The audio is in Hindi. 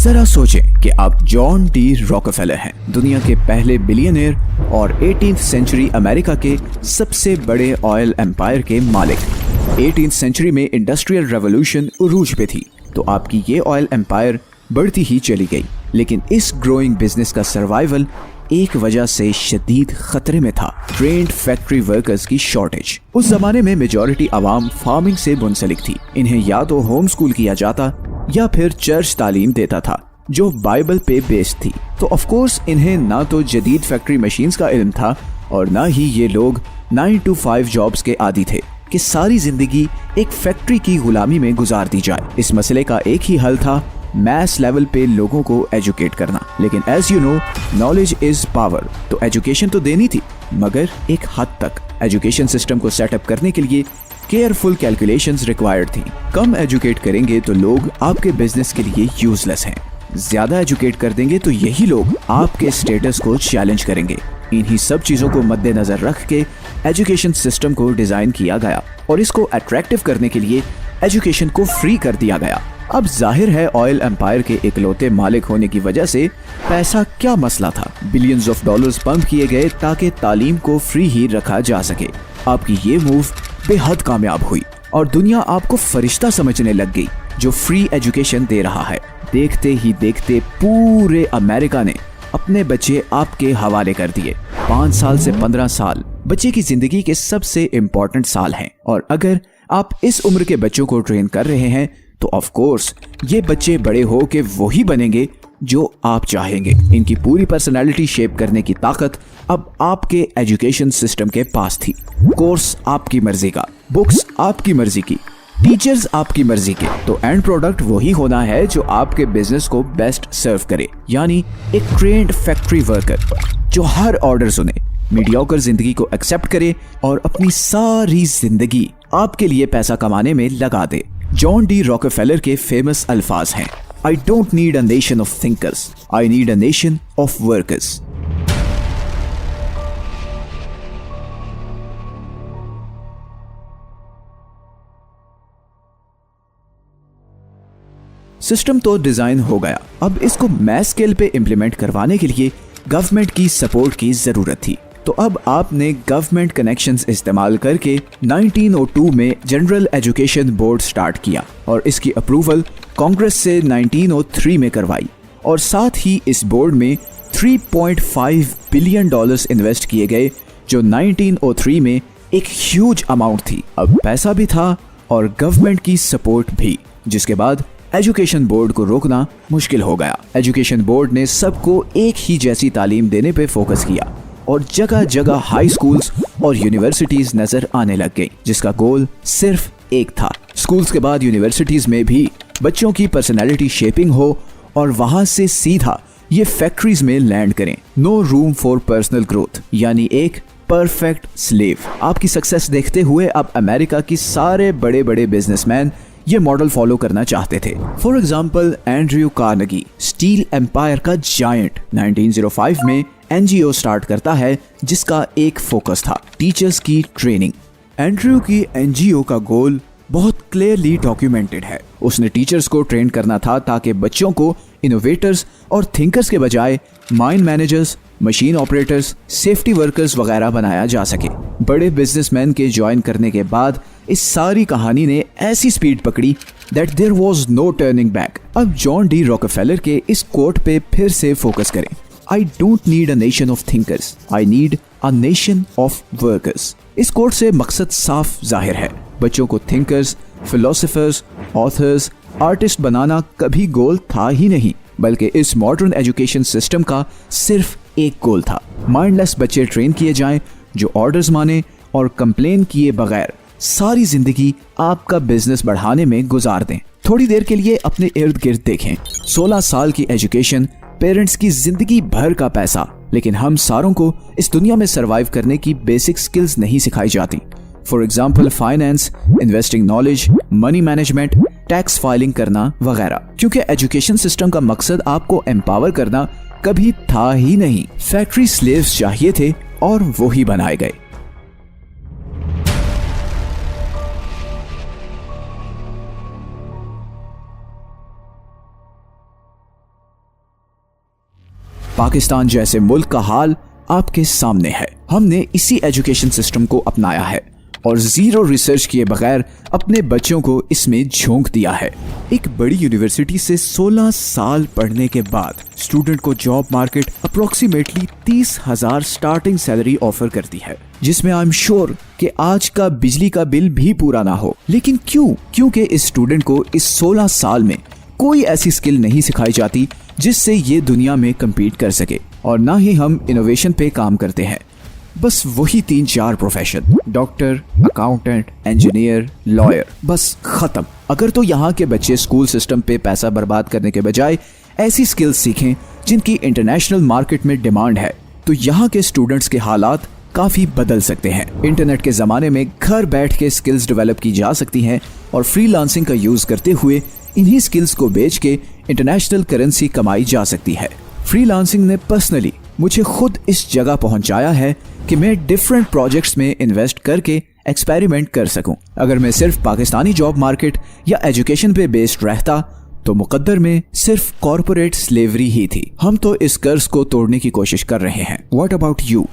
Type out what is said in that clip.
जरा सोचें कि आप जॉन डी रॉकफेलर हैं, दुनिया के पहले बिलियनियर और 18th सेंचुरी अमेरिका के सबसे बड़े ऑयल एम्पायर के मालिक। 18th सेंचुरी में इंडस्ट्रियल रेवोल्यूशन उरूज पे थी, तो आपकी ये ऑयल एम्पायर बढ़ती ही चली गई। लेकिन इस ग्रोइंग बिजनेस का सर्वाइवल एक वजह से शदीद खतरे में था, ट्रेंड फैक्ट्री वर्कर्स की शॉर्टेज। उस जमाने में मेजॉरिटी आवाम फार्मिंग से मुंसलिक थी। इन्हें या तो होम स्कूल किया जाता या फिर चर्च तालीम देता था जो बाइबल पे बेस्ड थी। तो ऑफ कोर्स इन्हें ना तो जदीद फैक्ट्री मशीन्स का इल्म था और ना ही ये लोग 9 to 5 जॉब्स के आदी थे कि सारी जिंदगी एक फैक्ट्री की गुलामी में गुजार दी जाए। इस मसले का एक ही हल था, मैस लेवल पे लोगों को एजुकेट करना। लेकिन as you know, knowledge is power, तो एजुकेशन तो देनी थी, मगर एक हद तक। एजुकेशन सिस्टम को सेटअप करने के लिए केयरफुल कैलकुलेशंस रिक्वायर्ड थी। कम एजुकेट करेंगे तो लोग आपके बिजनेस के लिए यूजलेस हैं, ज्यादा एजुकेट कर देंगे तो यही लोग आपके स्टेटस को चैलेंज करेंगे। इन्हीं सब चीजों को मद्देनजर रख के एजुकेशन सिस्टम को डिजाइन किया गया और इसको अट्रैक्टिव करने के लिए एजुकेशन को फ्री कर दिया गया। अब जाहिर है ऑयल एम्पायर के इकलौते मालिक होने की वजह से पैसा क्या मसला था। बिलियंस ऑफ डॉलर्स पंप किए गए ताकि तालीम को फ्री ही रखा जा सके। आपकी ये मूव बेहद कामयाब हुई और दुनिया आपको फरिश्ता समझने लग गई जो फ्री एजुकेशन दे रहा है। देखते ही देखते पूरे अमेरिका ने अपने बच्चे आपके हवाले कर दिए। 5 साल से 15 साल बच्चे की जिंदगी के सबसे इम्पोर्टेंट साल हैं और अगर आप इस उम्र के बच्चों को ट्रेन कर रहे हैं तो ऑफ कोर्स ये बच्चे बड़े हो के वही बनेंगे जो आप चाहेंगे। इनकी पूरी पर्सनालिटी शेप करने की ताकत अब आपके एजुकेशन सिस्टम के पास थी। कोर्स आपकी मर्जी का, बुक्स आपकी मर्जी की, टीचर्स आपकी मर्जी के, तो एंड प्रोडक्ट वही होना है जो आपके बिजनेस को बेस्ट सर्व करे। यानी एक ट्रेंड फैक्ट्री वर्कर जो हर ऑर्डर सुने, मीडियोकर जिंदगी को एक्सेप्ट करे और अपनी सारी जिंदगी आपके लिए पैसा कमाने में लगा दे। जॉन डी रॉकफेलर के फेमस अल्फाज हैं, I don't need a nation of thinkers, I need a nation of workers. System तो डिजाइन हो गया, अब इसको मैस स्केल पे इंप्लीमेंट करवाने के लिए गवर्नमेंट की सपोर्ट की जरूरत थी। तो अब आपने गवर्नमेंट कनेक्शंस इस्तेमाल करके 1902 में जनरल एजुकेशन बोर्ड स्टार्ट किया और इसकी अप्रूवल कांग्रेस से 1903 में करवाई और साथ ही इस बोर्ड में 3.5 बिलियन डॉलर्स इन्वेस्ट किए गए जो 1903 में एक ह्यूज अमाउंट थी। अब पैसा भी था और गवर्नमेंट की सपोर्ट भी, जिसके बाद एजुकेशन बोर्ड को रोकना मुश्किल हो गया। एजुकेशन बोर्ड ने सबको एक ही जैसी तालीम देने पे फोकस किया और जगह जगह हाई स्कूल्स और यूनिवर्सिटीज नजर आने लग गई, जिसका गोल सिर्फ एक था, स्कूल्स के बाद यूनिवर्सिटीज में भी बच्चों की पर्सनैलिटी शेपिंग हो और वहां से सीधा ये फैक्ट्रीज में लैंड करें। No room for personal growth, यानी एक परफेक्ट स्लेव। आपकी सक्सेस देखते हुए अब अमेरिका की सारे बड़े बड़े बिजनेसमैन ये मॉडल फॉलो करना चाहते थे। For example Andrew Carnegie, steel empire का जायंट, 1905 में एनजीओ स्टार्ट करता है जिसका एक फोकस था टीचर्स की ट्रेनिंग। एंड्रयू की एनजीओ का गोल बहुत क्लियरली डॉक्यूमेंटेड है। उसने टीचर्स को ट्रेन करना था ताकि बच्चों को इनोवेटर्स और थिंकर्स के बजाय mine managers, machine operators, safety workers वगैरह बनाया जा सके। बड़े बिजनेसमैन के ज्वाइन करने के बाद इस सारी कहानी ने ऐसी स्पीड पकड़ी that there was no turning back. अब जॉन डी रॉकफेलर के इस कोट पे फिर से फोकस करें, I don't need a nation of thinkers, I need a nation of workers. इस कोट से मकसद साफ जाहिर है, बच्चों को थिंकर्स, फिलोसोफर्स, ऑथर्स, आर्टिस्ट बनाना कभी गोल था ही नहीं, बल्कि इस मॉडर्न एजुकेशन सिस्टम का सिर्फ एक गोल था, माइंडलेस बच्चे ट्रेन किए जाएं जो ऑर्डर्स माने और कंप्लेन किए बगैर सारी जिंदगी आपका बिजनेस बढ़ाने में गुजार दें। थोड़ी देर के लिए अपने इर्द गिर्द देखें, 16 साल की एजुकेशन, पेरेंट्स की जिंदगी भर का पैसा, लेकिन हम सारों को इस दुनिया में सरवाइव करने की बेसिक स्किल्स नहीं सिखाई जाती। For example finance, investing knowledge, money management, tax filing करना वगैरह, क्योंकि एजुकेशन सिस्टम का मकसद आपको एम्पावर करना कभी था ही नहीं। फैक्ट्री स्लेव्स चाहिए थे और वो ही बनाए गए। पाकिस्तान जैसे मुल्क का हाल आपके सामने है। हमने इसी एजुकेशन सिस्टम को अपनाया है और जीरो रिसर्च किए बगैर अपने बच्चों को इसमें झोंक दिया है। एक बड़ी यूनिवर्सिटी से 16 साल पढ़ने के बाद स्टूडेंट को job market approximately 30,000 starting salary offer करती है, जिसमें आई एम श्योर कि आज का बिजली का बिल भी पूरा ना हो। लेकिन क्यों? क्योंकि इस स्टूडेंट को इस 16 साल में कोई ऐसी स्किल नहीं सिखाई जाती जिससे ये दुनिया में कम्पीट कर सके। और ना ही हम इनोवेशन पे काम करते हैं, बस वही 3-4 profession, doctor, accountant, engineer, lawyer, बस खत्म। अगर तो यहाँ के बच्चे स्कूल सिस्टम पे पैसा बर्बाद करने के बजाय ऐसी स्किल्स सीखें जिनकी इंटरनेशनल मार्केट में डिमांड है, तो यहाँ के स्टूडेंट्स के हालात काफी बदल सकते हैं। इंटरनेट के जमाने में घर बैठ के स्किल्स डेवलप की जा सकती हैं और फ्रीलांसिंग का यूज करते हुए इन्हीं स्किल्स को बेच के इंटरनेशनल करेंसी कमाई जा सकती है। फ्रीलांसिंग ने पर्सनली मुझे खुद इस जगह पहुंचाया है कि मैं डिफरेंट प्रोजेक्ट्स में इन्वेस्ट करके एक्सपेरिमेंट कर सकूं। अगर मैं सिर्फ पाकिस्तानी जॉब मार्केट या एजुकेशन पे बेस्ड रहता तो मुकद्दर में सिर्फ कॉर्पोरेट स्लेवरी ही थी। हम तो इस कर्ज को तोड़ने की कोशिश कर रहे हैं। What about you?